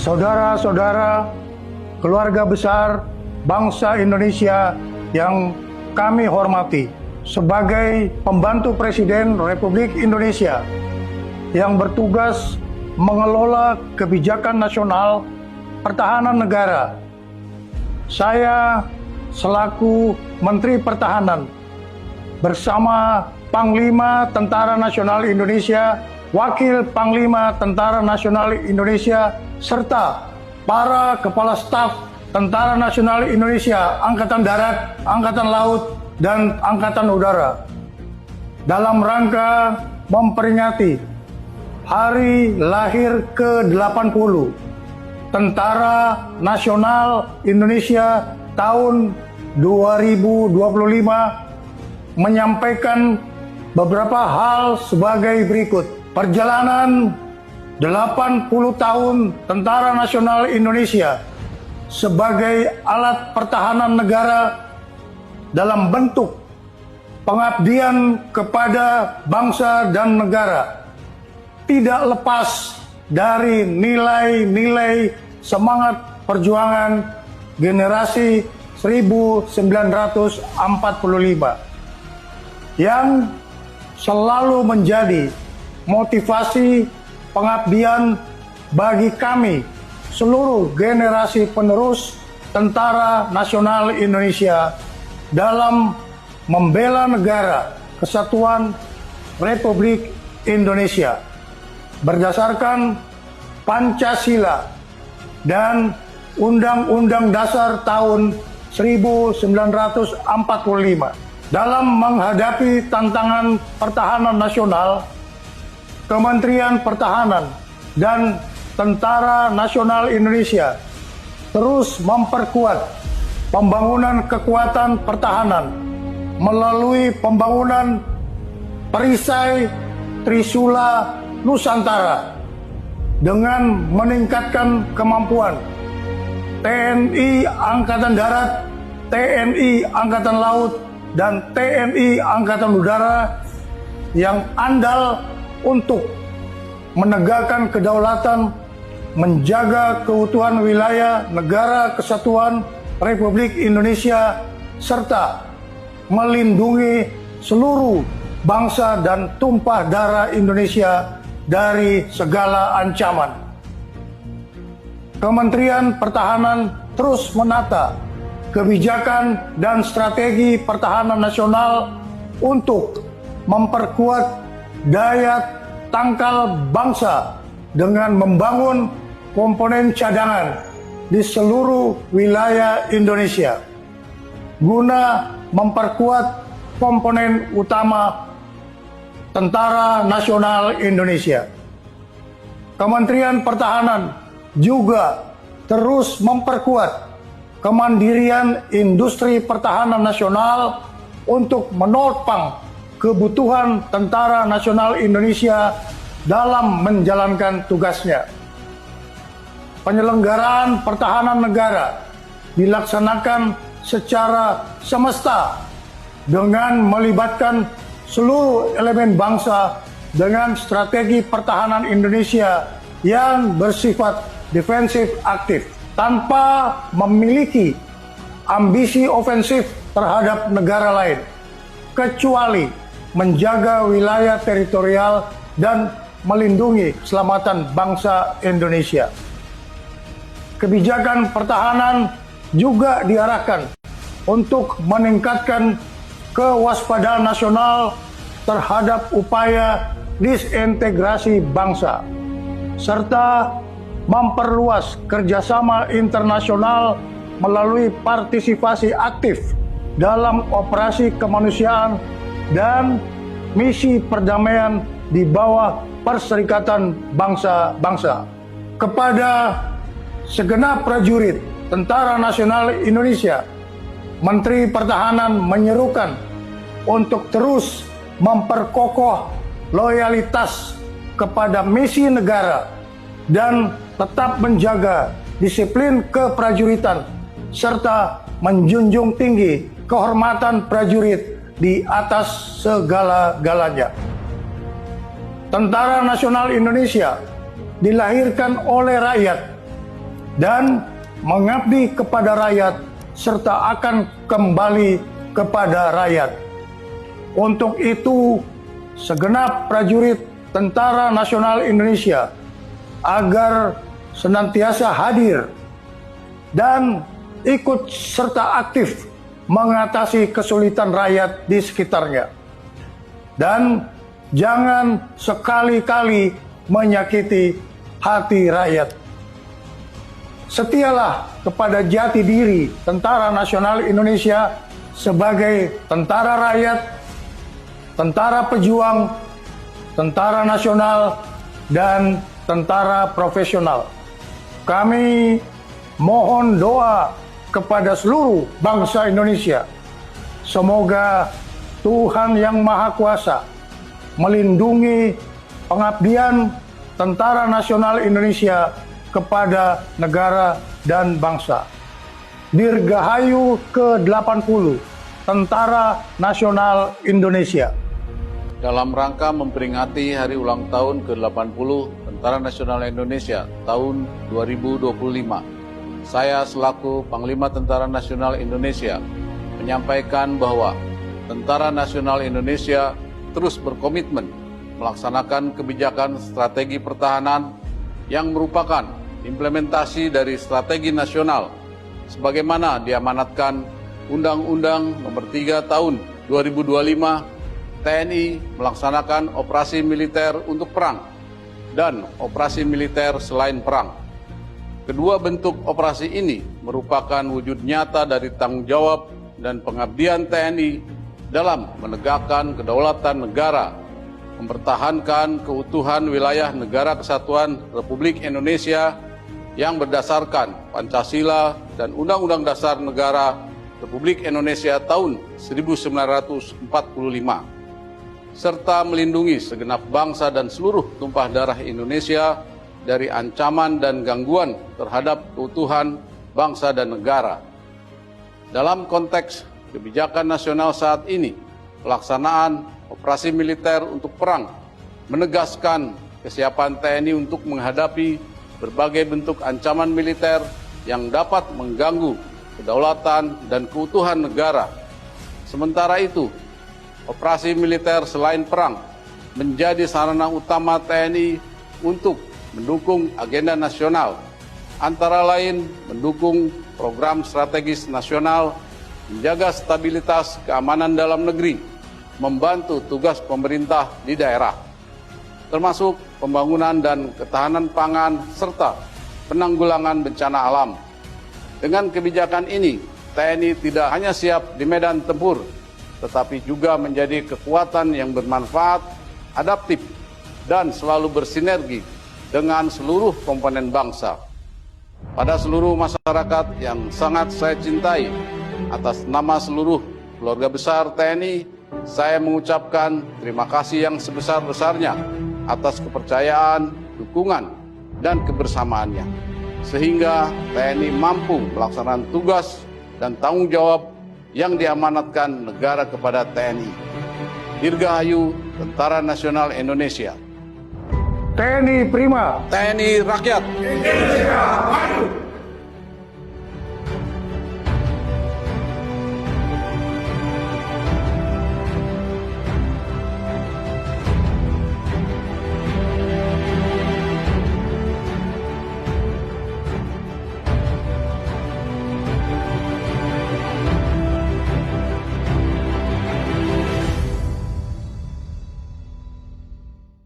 saudara-saudara, keluarga besar bangsa Indonesia yang kami hormati, sebagai pembantu Presiden Republik Indonesia yang bertugas mengelola kebijakan nasional pertahanan negara, saya selaku Menteri Pertahanan bersama Panglima Tentara Nasional Indonesia, Wakil Panglima Tentara Nasional Indonesia, serta para Kepala Staf Tentara Nasional Indonesia, Angkatan Darat, Angkatan Laut, dan Angkatan Udara, dalam rangka memperingati Hari Lahir ke-80 Tentara Nasional Indonesia tahun 2025, menyampaikan beberapa hal sebagai berikut. Perjalanan 80 tahun Tentara Nasional Indonesia sebagai alat pertahanan negara dalam bentuk pengabdian kepada bangsa dan negara tidak lepas dari nilai-nilai semangat perjuangan generasi 1945 yang selalu menjadi motivasi pengabdian bagi kami seluruh generasi penerus Tentara Nasional Indonesia dalam membela negara kesatuan Republik Indonesia berdasarkan Pancasila dan Undang-Undang Dasar tahun 1945. Dalam menghadapi tantangan pertahanan nasional, Kementerian Pertahanan dan Tentara Nasional Indonesia terus memperkuat pembangunan kekuatan pertahanan melalui pembangunan perisai Trisula Nusantara dengan meningkatkan kemampuan TNI Angkatan Darat, TNI Angkatan Laut, dan TNI Angkatan Udara yang andal untuk menegakkan kedaulatan, menjaga keutuhan wilayah negara kesatuan Republik Indonesia, serta melindungi seluruh bangsa dan tumpah darah Indonesia dari segala ancaman. Kementerian Pertahanan terus menata kebijakan dan strategi pertahanan nasional untuk memperkuat daya tangkal bangsa dengan membangun komponen cadangan di seluruh wilayah Indonesia guna memperkuat komponen utama Tentara Nasional Indonesia. Kementerian Pertahanan juga terus memperkuat kemandirian industri pertahanan nasional untuk menopang kebutuhan Tentara Nasional Indonesia dalam menjalankan tugasnya. Penyelenggaraan pertahanan negara dilaksanakan secara semesta dengan melibatkan seluruh elemen bangsa dengan strategi pertahanan Indonesia yang bersifat defensif aktif, tanpa memiliki ambisi ofensif terhadap negara lain, kecuali menjaga wilayah teritorial dan melindungi keselamatan bangsa Indonesia. Kebijakan pertahanan juga diarahkan untuk meningkatkan kewaspadaan nasional terhadap upaya disintegrasi bangsa, serta memperluas kerjasama internasional melalui partisipasi aktif dalam operasi kemanusiaan dan misi perdamaian di bawah Perserikatan Bangsa-Bangsa. Kepada segenap prajurit Tentara Nasional Indonesia, Menteri Pertahanan menyerukan untuk terus memperkokoh loyalitas kepada misi negara dan tetap menjaga disiplin keprajuritan serta menjunjung tinggi kehormatan prajurit di atas segala-galanya. Tentara Nasional Indonesia dilahirkan oleh rakyat dan mengabdi kepada rakyat serta akan kembali kepada rakyat. Untuk itu, segenap prajurit Tentara Nasional Indonesia agar senantiasa hadir dan ikut serta aktif mengatasi kesulitan rakyat di sekitarnya. Dan jangan sekali-kali menyakiti hati rakyat. Setialah kepada jati diri Tentara Nasional Indonesia sebagai tentara rakyat, tentara pejuang, tentara nasional, dan tentara profesional. Kami mohon doa kepada seluruh bangsa Indonesia. Semoga Tuhan Yang Maha Kuasa melindungi pengabdian Tentara Nasional Indonesia kepada negara dan bangsa. Dirgahayu ke-80 Tentara Nasional Indonesia. Dalam rangka memperingati hari ulang tahun ke-80 Tentara Nasional Indonesia tahun 2025, saya selaku Panglima Tentara Nasional Indonesia menyampaikan bahwa Tentara Nasional Indonesia terus berkomitmen melaksanakan kebijakan strategi pertahanan yang merupakan implementasi dari strategi nasional sebagaimana diamanatkan Undang-Undang Nomor 3 Tahun 2025 TNI melaksanakan operasi militer untuk perang dan operasi militer selain perang. Kedua bentuk operasi ini merupakan wujud nyata dari tanggung jawab dan pengabdian TNI dalam menegakkan kedaulatan negara, mempertahankan keutuhan wilayah Negara Kesatuan Republik Indonesia yang berdasarkan Pancasila dan Undang-Undang Dasar Negara Republik Indonesia tahun 1945, serta melindungi segenap bangsa dan seluruh tumpah darah Indonesia dari ancaman dan gangguan terhadap keutuhan bangsa dan negara. Dalam konteks kebijakan nasional saat ini, pelaksanaan operasi militer untuk perang menegaskan kesiapan TNI untuk menghadapi berbagai bentuk ancaman militer yang dapat mengganggu kedaulatan dan keutuhan negara. Sementara itu, operasi militer selain perang menjadi sarana utama TNI untuk mendukung agenda nasional, antara lain mendukung program strategis nasional, menjaga stabilitas keamanan dalam negeri, membantu tugas pemerintah di daerah, termasuk pembangunan dan ketahanan pangan serta penanggulangan bencana alam. Dengan kebijakan ini, TNI tidak hanya siap di medan tempur, tetapi juga menjadi kekuatan yang bermanfaat, adaptif, dan selalu bersinergi dengan seluruh komponen bangsa. Pada seluruh masyarakat yang sangat saya cintai, atas nama seluruh keluarga besar TNI, saya mengucapkan terima kasih yang sebesar-besarnya atas kepercayaan, dukungan, dan kebersamaannya, sehingga TNI mampu melaksanakan tugas dan tanggung jawab yang diamanatkan negara kepada TNI. Dirgahayu Tentara Nasional Indonesia. TNI Prima. TNI Rakyat. Indonesia Maju.